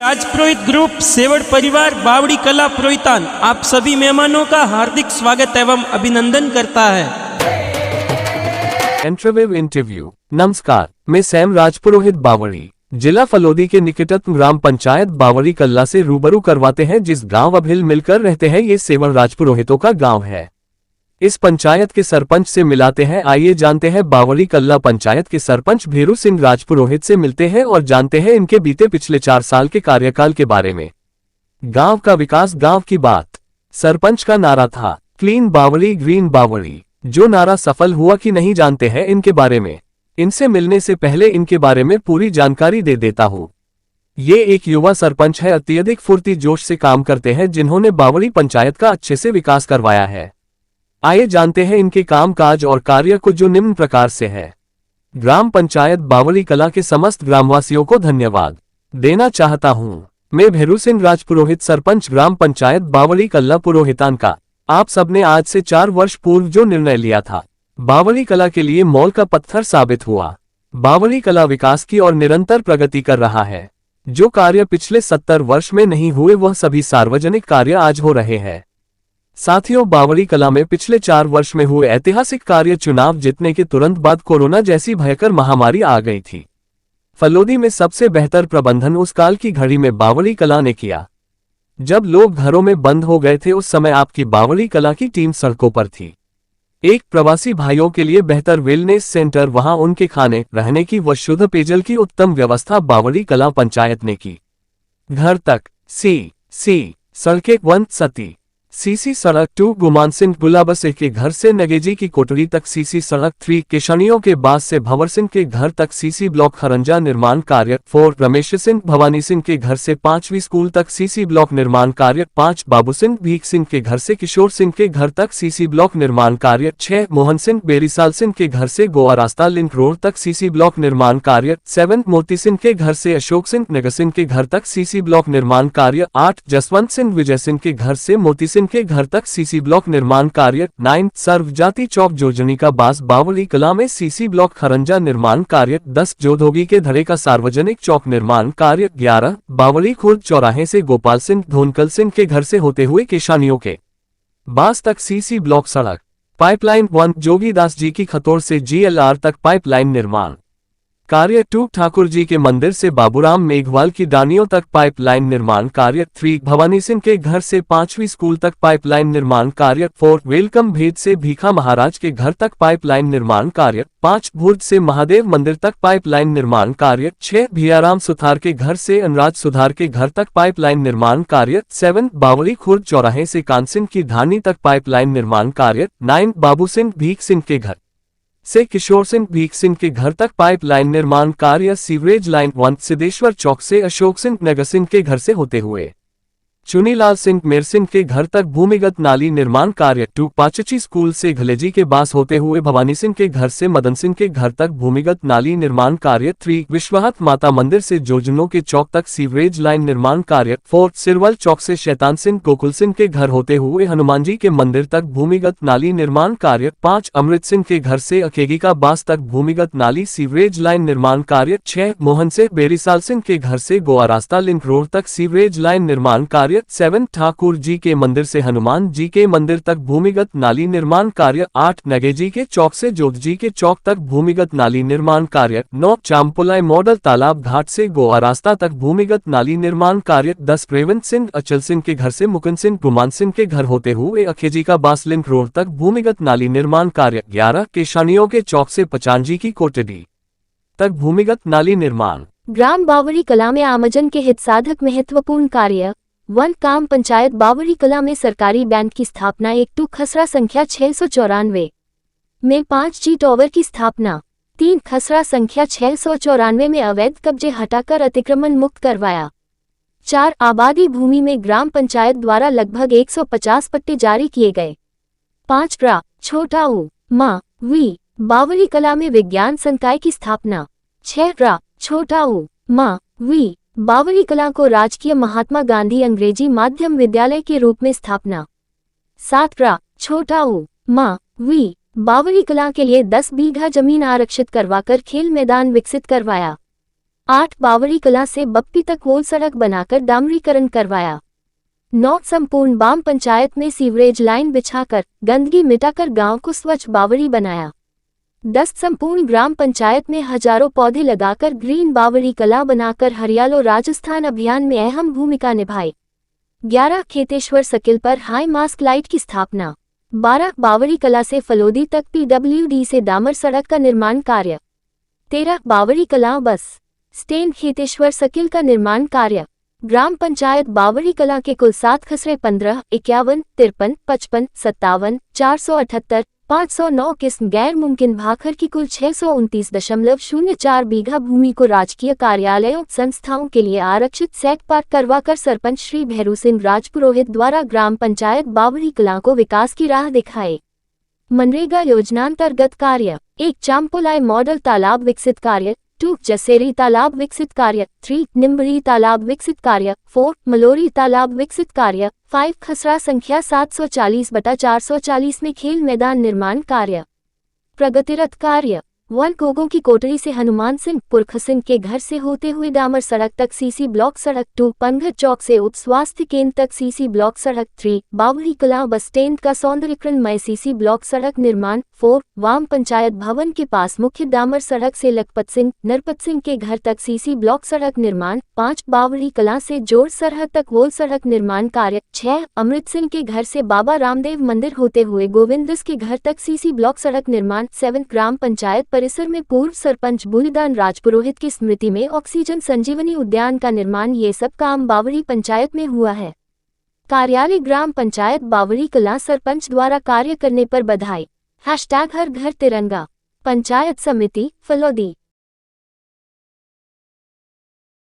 राजपुरोहित group Seawoods परिवार बावड़ी कला पुरोहितान आप सभी मेहमानों का हार्दिक स्वागत एवं अभिनंदन करता है। इंटरव्यू। नमस्कार, मैं सैम राजपुरोहित बावड़ी जिला फलोदी के निकटतम ग्राम पंचायत बावड़ी कल्ला से रूबरू करवाते हैं। जिस गांव अब हिल मिलकर रहते हैं ये सेवड़ राजपुरोहितों का गांव है। इस पंचायत के सरपंच से मिलाते हैं। आइए जानते हैं बावड़ी कल्ला पंचायत के सरपंच भेरू सिंह राजपुरोहित से मिलते हैं और जानते हैं इनके बीते पिछले 4 साल के कार्यकाल के बारे में। गांव का विकास, गांव की बात। सरपंच का नारा था क्लीन बावड़ी ग्रीन बावड़ी। जो नारा सफल हुआ कि नहीं जानते हैं इनके बारे में। इनसे मिलने से पहले इनके बारे में पूरी जानकारी दे देता हूँ। ये एक युवा सरपंच है, अत्यधिक फुर्ती जोश से काम करते हैं, जिन्होंने बावड़ी पंचायत का अच्छे से विकास करवाया है। आइए जानते हैं इनके कामकाज और कार्य को, जो निम्न प्रकार से है। ग्राम पंचायत बावड़ी कला के समस्त ग्रामवासियों को धन्यवाद देना चाहता हूं। मैं भेरू सिंह राजपुरोहित, सरपंच ग्राम पंचायत बावड़ी कला पुरोहितान का। आप सबने आज से 4 वर्ष पूर्व जो निर्णय लिया था, बावड़ी कला के लिए मौल का पत्थर साबित हुआ। बावड़ी कला विकास की और निरंतर प्रगति कर रहा है। जो कार्य पिछले 70 वर्ष में नहीं हुए, वह सभी सार्वजनिक कार्य आज हो रहे हैं। साथियों, बावड़ी कला में पिछले 4 वर्ष में हुए ऐतिहासिक कार्य। चुनाव जीतने के तुरंत बाद कोरोना जैसी भयंकर महामारी आ गई थी। फलोदी में सबसे बेहतर प्रबंधन उस काल की घड़ी में बावड़ी कला ने किया। जब लोग घरों में बंद हो गए थे, उस समय आपकी बावड़ी कला की टीम सड़कों पर थी। एक प्रवासी भाइयों के लिए बेहतर वेलनेस सेंटर, वहां उनके खाने रहने की व शुद्ध पेयजल की उत्तम व्यवस्था बावड़ी कला पंचायत ने की। घर तक सी सड़कें 1 सती सीसी सड़क 2 गुमान सिंह गुलाबसे के घर से नगेजी की कोटरी तक सीसी सड़क 3 केशनियों के बाद से भंवर सिंह के घर तक सीसी ब्लॉक खरंजा निर्माण कार्य 4 रमेश सिंह भवानी सिंह के घर से 5वीं स्कूल तक सीसी ब्लॉक निर्माण कार्य 5 बाबू सिंह भीख सिंह के घर से किशोर सिंह के घर तक सीसी ब्लॉक निर्माण कार्य 6 मोहन सिंह बेरीसाल सिंह के घर से गोवा रास्ता लिंक रोड तक सीसी ब्लॉक निर्माण कार्य 7 मोती सिंह के घर से अशोक सिंह नगर सिंह के घर तक सीसी ब्लॉक निर्माण कार्य 8 जसवंत सिंह विजय सिंह के घर से मोती सिंह के घर तक सीसी ब्लॉक निर्माण कार्य 9 सर्वजाति चौक जोजनी का बास बावड़ी कला में सीसी ब्लॉक खरंजा निर्माण कार्य 10 जोधोगी के धड़े का सार्वजनिक चौक निर्माण कार्य 11 बावड़ी खुर्द चौराहे से गोपाल सिंह धोनकल सिंह के घर से होते हुए केशानियों के बास तक सीसी ब्लॉक सड़क पाइपलाइन 1 जोगीदास जी की खतौर से GLR तक पाइपलाइन निर्माण कार्य 2 ठाकुर जी के मंदिर से बाबूराम मेघवाल की डानियों तक पाइपलाइन निर्माण कार्य 3 भवानी सिंह के घर से 5वीं स्कूल तक पाइपलाइन निर्माण कार्य 4 वेलकम भेद से भीखा महाराज के घर तक पाइपलाइन निर्माण कार्य 5 भुर्ज से महादेव मंदिर तक पाइपलाइन निर्माण कार्य 6 भियाराम सुथार के घर से अनुराज सुधार के घर तक पाइपलाइन निर्माण कार्य 7 बावड़ी खुर्द चौराहे से कानसिंह की धानी तक पाइपलाइन निर्माण कार्य 9 बाबू सिंह भीख सिंह के घर से किशोर सिंह भीख सिंह के घर तक पाइपलाइन निर्माण कार्य सीवरेज लाइन 1 सिद्धेश्वर चौक से अशोक सिंह नगर सिंह के घर से होते हुए चुनीलाल सिंह मेर सिंह के घर तक भूमिगत नाली निर्माण कार्य 2 पाचची स्कूल से घलेजी के बास होते हुए भवानी सिंह के घर से मदन सिंह के घर तक भूमिगत नाली निर्माण कार्य 3 विश्वनाथ माता मंदिर से जोजनों के चौक तक सीवरेज लाइन निर्माण कार्य 4 सिरवल चौक से शैतान सिंह गोकुल सिंह के घर होते हुए हनुमान जी के मंदिर तक भूमिगत नाली निर्माण कार्य 5 अमृत सिंह के घर से अकेगी का बास तक भूमिगत नाली सीवरेज लाइन निर्माण कार्य 6 मोहन से बेरीसाल सिंह के घर से गोवा रास्ता लिंक रोड तक सीवरेज लाइन निर्माण कार्य 7 ठाकुर जी के मंदिर से हनुमान जी के मंदिर तक भूमिगत नाली निर्माण कार्य 8 नगेजी के चौक से जोध जी के चौक तक भूमिगत नाली निर्माण कार्य 9 चांपुलाई मॉडल तालाब घाट से गोवा रास्ता तक भूमिगत नाली निर्माण कार्य 10 रेवंत सिंह अचल सिंह के घर से मुकुंद सिंह गुमान सिंह के घर होते हुए अखेजी का बास लिंक रोड तक भूमिगत नाली निर्माण कार्य 11 केशानियों के चौक से पचानजी की कोटड़ी तक भूमिगत नाली निर्माण। ग्राम बावड़ी कला में आमजन के हित साधक महत्वपूर्ण कार्य 1 काम पंचायत बावड़ी कला में सरकारी बैंक की स्थापना 1 खसरा संख्या 694 में 5G टावर की स्थापना 3 खसरा संख्या 694 में अवैध कब्जे हटाकर अतिक्रमण मुक्त करवाया 4 आबादी भूमि में ग्राम पंचायत द्वारा लगभग 150 पट्टे जारी किए गए 5 प्रा छोटा उ मा वी बावड़ी कला में विज्ञान संकाय की स्थापना 6 प्रा छोटा उ मा वी बावड़ी कला को राजकीय महात्मा गांधी अंग्रेजी माध्यम विद्यालय के रूप में स्थापना 7 प्रा छोटा उ मा वी बावड़ी कला के लिए 10 बीघा जमीन आरक्षित करवाकर खेल मैदान विकसित करवाया 8 बावड़ी कला से बप्पी तक वोल सड़क बनाकर डामरीकरण करवाया। 9 संपूर्ण बाम पंचायत में सीवरेज लाइन बिछाकर गंदगी मिटाकर गांव को स्वच्छ बावड़ी बनाया। 10 संपूर्ण ग्राम पंचायत में हजारों पौधे लगाकर ग्रीन बावड़ी कला बनाकर हरियालो राजस्थान अभियान में अहम भूमिका निभाई। 11 खेतेश्वर सर्किल पर हाई मास्क लाइट की स्थापना। 12 बावड़ी कला से फलोदी तक PWD से डामर सड़क का निर्माण कार्य। 13 बावड़ी कला बस स्टैंड खेतेश्वर सर्किल का निर्माण कार्य। ग्राम पंचायत बावड़ी कला के कुल 7 खसरे 15, 51, 53, 55, 57, 478, 509 किस्म गैर मुमकिन भाखर की कुल 629.04 बीघा भूमि को राजकीय कार्यालयों संस्थाओं के लिए आरक्षित सेट पार्क करवाकर सरपंच श्री भैरू सिंह राजपुरोहित द्वारा ग्राम पंचायत बावड़ी कला को विकास की राह दिखाए। मनरेगा योजनांतर्गत कार्य। 1 चांपोलाई मॉडल तालाब विकसित कार्य। 2 जसेरी तालाब विकसित कार्य। 3 निम्बरी तालाब विकसित कार्य। 4 मलोरी तालाब विकसित कार्य। 5 खसरा संख्या 740/440 में खेल मैदान निर्माण कार्य। प्रगतिरत कार्य। 1 गोगों की कोटरी से हनुमान सिंह पुरख सिंह के घर से होते हुए डामर सड़क तक सीसी ब्लॉक सड़क। 2 पंघर चौक से उप स्वास्थ्य केंद्र तक सीसी ब्लॉक सड़क। 3 बावड़ी कला बस स्टैंड का सौंदर्यीकरणमय सीसी ब्लॉक सड़क निर्माण। 4 वाम पंचायत भवन के पास मुख्य डामर सड़क से लखपत सिंह नरपत सिंह के घर तक सीसी ब्लॉक सड़क निर्माण। 5 बावड़ी कला से जोड़ सरहद तक वोल सड़क निर्माण कार्य। 6 अमृत सिंह के घर से बाबा रामदेव मंदिर होते हुए गोविंदस के घर तक सीसी ब्लॉक सड़क निर्माण। 7 ग्राम पंचायत परिसर में पूर्व सरपंच बूलीदान राजपुरोहित की स्मृति में ऑक्सीजन संजीवनी उद्यान का निर्माण। ये सब काम बावड़ी पंचायत में हुआ है। कार्यालय ग्राम पंचायत बावड़ी कला सरपंच द्वारा कार्य करने पर बधाई। #हर घर तिरंगा। पंचायत समिति फलोदी।